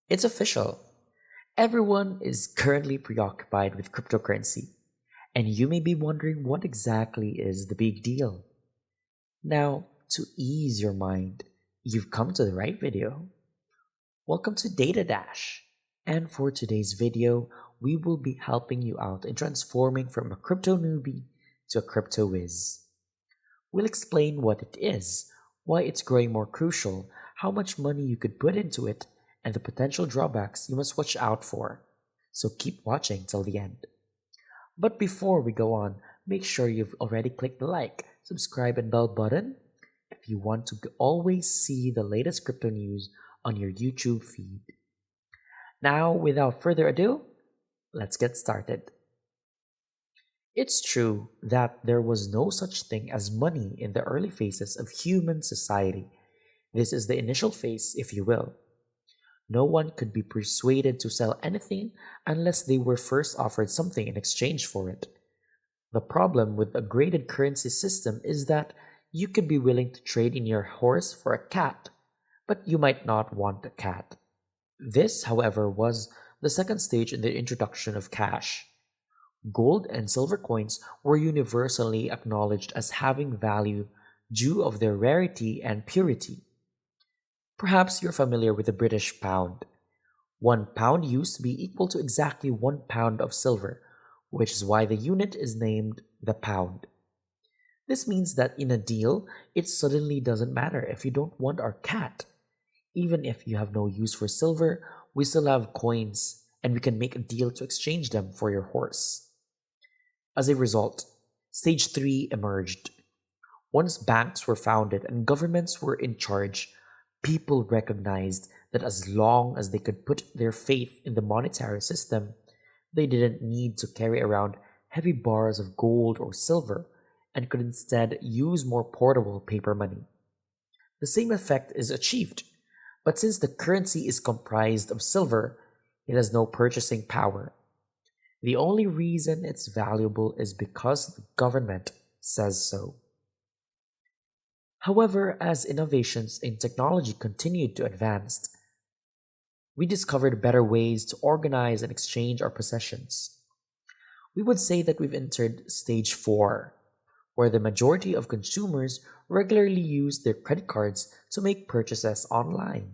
It's official. Everyone is currently preoccupied with cryptocurrency, and you may be wondering what exactly is the big deal. Now, to ease your mind, you've come to the right video. Welcome to Data Dash. And for today's video, we will be helping you out in transforming from a crypto newbie to a crypto whiz. We'll explain what it is, why it's growing more crucial, how much money you could put into it, and the potential drawbacks you must watch out for. So keep watching till the end. But before we go on, make sure you've already clicked the like, subscribe, and bell button if you want to always see the latest crypto news on your YouTube feed. Now, without further ado, let's get started. It's true that there was no such thing as money in the early phases of human society. This is the initial phase, if you will. No one could be persuaded to sell anything unless they were first offered something in exchange for it. The problem with a graded currency system is that you could be willing to trade in your horse for a cat, but you might not want a cat. This, however, was the second stage in the introduction of cash. Gold and silver coins were universally acknowledged as having value due of their rarity and purity. Perhaps you're familiar with the British pound. 1 pound used to be equal to exactly 1 pound of silver, which is why the unit is named the pound. This means that in a deal, it suddenly doesn't matter if you don't want our cat. Even if you have no use for silver, we still have coins, and we can make a deal to exchange them for your horse. As a result, Stage 3 emerged. Once banks were founded and governments were in charge, people recognized that as long as they could put their faith in the monetary system, they didn't need to carry around heavy bars of gold or silver and could instead use more portable paper money. The same effect is achieved, but since the currency is comprised of silver, it has no purchasing power. The only reason it's valuable is because the government says so. However, as innovations in technology continued to advance, we discovered better ways to organize and exchange our possessions. We would say that we've entered stage 4, where the majority of consumers regularly use their credit cards to make purchases online.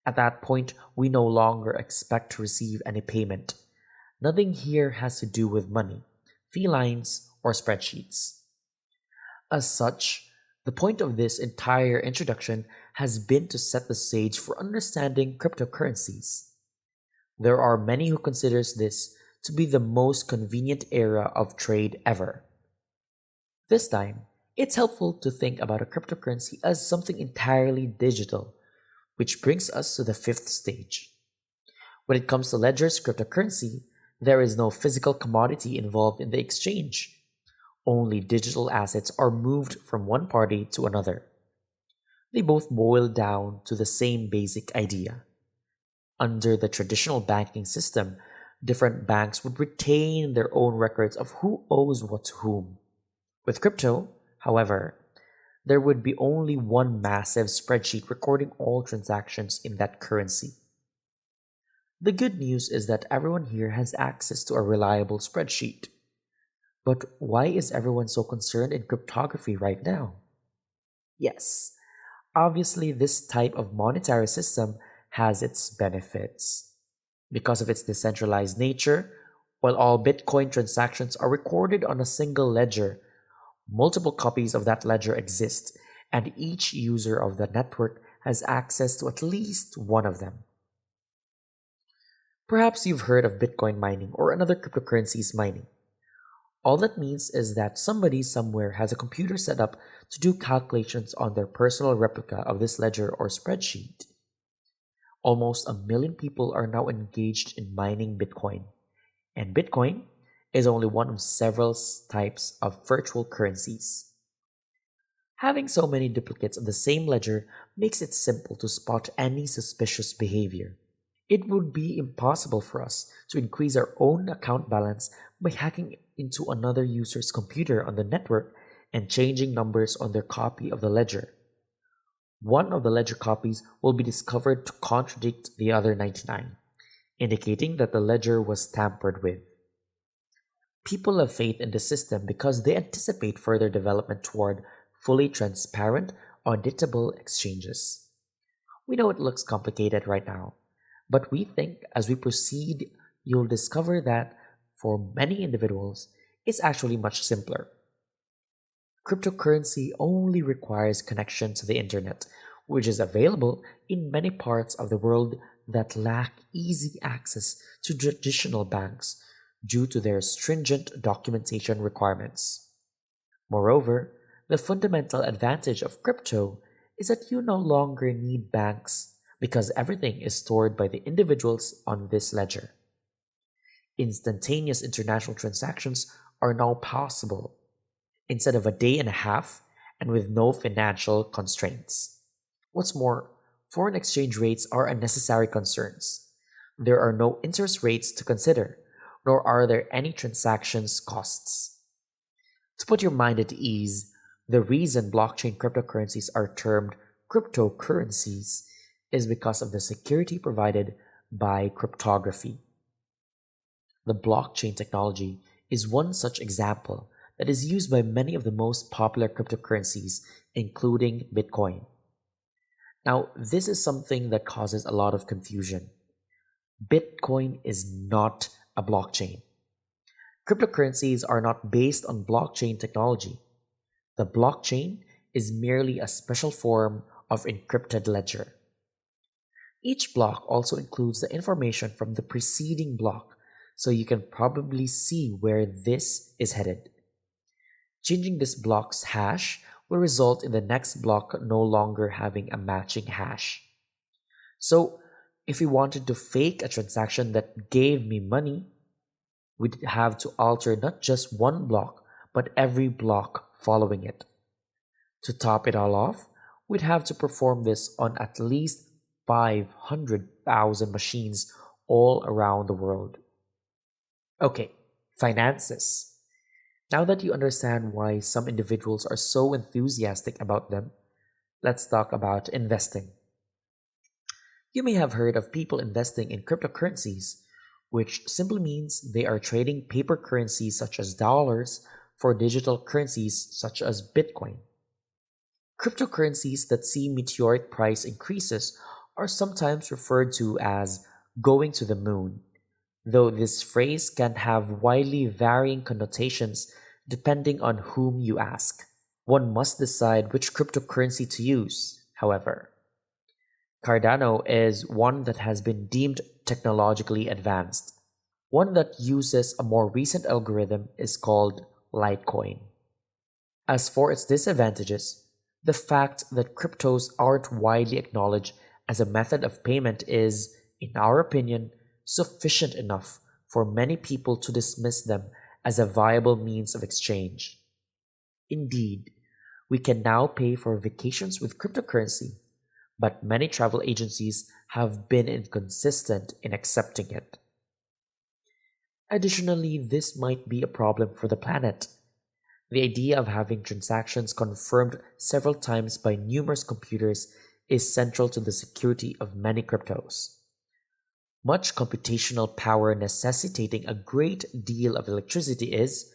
At that point, we no longer expect to receive any payment. Nothing here has to do with money, felines, or spreadsheets. As such, the point of this entire introduction has been to set the stage for understanding cryptocurrencies. There are many who considers this to be the most convenient era of trade ever. This time, it's helpful to think about a cryptocurrency as something entirely digital, which brings us to the fifth stage. When it comes to ledger's cryptocurrency, there is no physical commodity involved in the exchange. Only digital assets are moved from one party to another. They both boil down to the same basic idea. Under the traditional banking system, different banks would retain their own records of who owes what to whom. With crypto, however, there would be only one massive spreadsheet recording all transactions in that currency. The good news is that everyone here has access to a reliable spreadsheet. But why is everyone so concerned in cryptography right now? Yes, obviously this type of monetary system has its benefits. Because of its decentralized nature, while all Bitcoin transactions are recorded on a single ledger, multiple copies of that ledger exist, and each user of the network has access to at least one of them. Perhaps you've heard of Bitcoin mining or another cryptocurrency's mining. All that means is that somebody somewhere has a computer set up to do calculations on their personal replica of this ledger or spreadsheet. Almost 1 million people are now engaged in mining Bitcoin, and Bitcoin is only one of several types of virtual currencies. Having so many duplicates of the same ledger makes it simple to spot any suspicious behavior. It would be impossible for us to increase our own account balance by hacking into another user's computer on the network and changing numbers on their copy of the ledger. One of the ledger copies will be discovered to contradict the other 99, indicating that the ledger was tampered with. People have faith in the system because they anticipate further development toward fully transparent, auditable exchanges. We know it looks complicated right now, but we think as we proceed, you'll discover that for many individuals, it's actually much simpler. Cryptocurrency only requires connection to the internet, which is available in many parts of the world that lack easy access to traditional banks due to their stringent documentation requirements. Moreover, the fundamental advantage of crypto is that you no longer need banks because everything is stored by the individuals on this ledger. Instantaneous international transactions are now possible instead of a day and a half and with no financial constraints. What's more, foreign exchange rates are unnecessary concerns. There are no interest rates to consider, nor are there any transactions costs. To put your mind at ease, the reason blockchain cryptocurrencies are termed cryptocurrencies is because of the security provided by cryptography. The blockchain technology is one such example that is used by many of the most popular cryptocurrencies, including Bitcoin. Now, this is something that causes a lot of confusion. Bitcoin is not a blockchain. Cryptocurrencies are not based on blockchain technology. The blockchain is merely a special form of encrypted ledger. Each block also includes the information from the preceding block, so you can probably see where this is headed. Changing this block's hash will result in the next block no longer having a matching hash. So, if we wanted to fake a transaction that gave me money, we'd have to alter not just one block, but every block following it. To top it all off, we'd have to perform this on at least 500,000 machines all around the world. Okay, finances. Now that you understand why some individuals are so enthusiastic about them, let's talk about investing. You may have heard of people investing in cryptocurrencies, which simply means they are trading paper currencies such as dollars for digital currencies such as Bitcoin. Cryptocurrencies that see meteoric price increases are sometimes referred to as going to the moon, though this phrase can have widely varying connotations depending on whom you ask. One must decide which cryptocurrency to use, however. Cardano is one that has been deemed technologically advanced. One that uses a more recent algorithm is called Litecoin. As for its disadvantages, the fact that cryptos aren't widely acknowledged as a method of payment is, in our opinion, sufficient enough for many people to dismiss them as a viable means of exchange. Indeed, we can now pay for vacations with cryptocurrency, but many travel agencies have been inconsistent in accepting it. Additionally, this might be a problem for the planet. The idea of having transactions confirmed several times by numerous computers is central to the security of many cryptos. Much computational power necessitating a great deal of electricity is,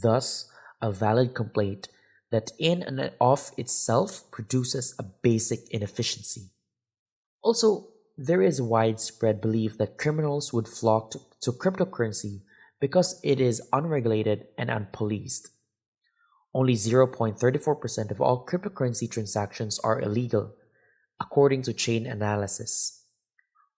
thus, a valid complaint that in and of itself produces a basic inefficiency. Also, there is widespread belief that criminals would flock to cryptocurrency because it is unregulated and unpoliced. Only 0.34% of all cryptocurrency transactions are illegal, according to chain analysis.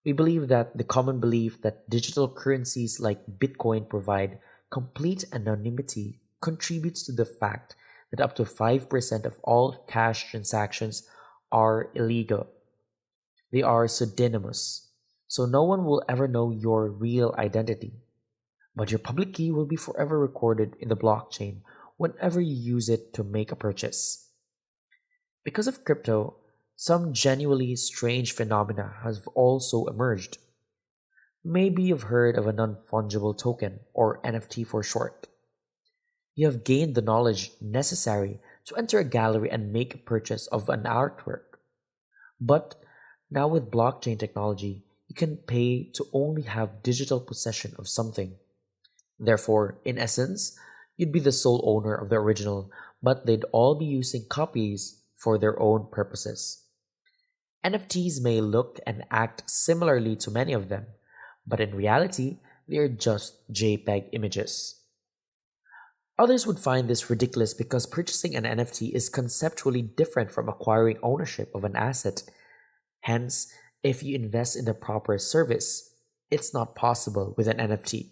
We believe that the common belief that digital currencies like Bitcoin provide complete anonymity contributes to the fact that up to 5% of all cash transactions are illegal. They are pseudonymous, so no one will ever know your real identity. But your public key will be forever recorded in the blockchain whenever you use it to make a purchase. Because of crypto, some genuinely strange phenomena have also emerged. Maybe you've heard of a non-fungible token, or NFT for short. You have gained the knowledge necessary to enter a gallery and make a purchase of an artwork. But now with blockchain technology, you can pay to only have digital possession of something. Therefore, in essence, you'd be the sole owner of the original, but they'd all be using copies for their own purposes. NFTs may look and act similarly to many of them, but in reality, they are just JPEG images. Others would find this ridiculous because purchasing an NFT is conceptually different from acquiring ownership of an asset. Hence, if you invest in the proper service, it's not possible with an NFT.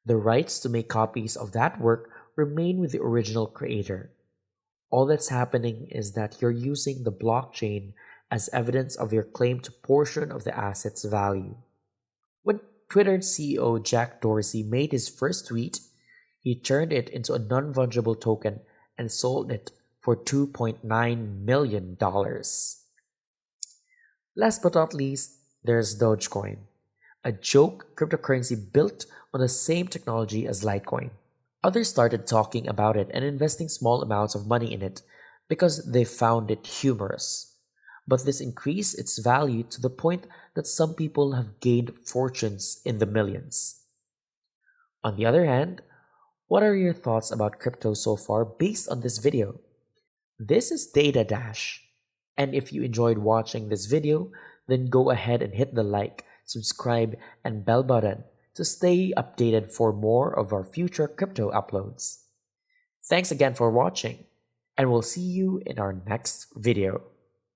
The rights to make copies of that work remain with the original creator. All that's happening is that you're using the blockchain as evidence of your claim to portion of the asset's value. When Twitter CEO Jack Dorsey made his first tweet, he turned it into a non-fungible token and sold it for $2.9 million. Last but not least, there's Dogecoin, a joke cryptocurrency built on the same technology as Litecoin. Others started talking about it and investing small amounts of money in it because they found it humorous. But this increased its value to the point that some people have gained fortunes in the millions. On the other hand, what are your thoughts about crypto so far based on this video? This is Data Dash, and if you enjoyed watching this video, then go ahead and hit the like, subscribe, and bell button to stay updated for more of our future crypto uploads. Thanks again for watching, and we'll see you in our next video.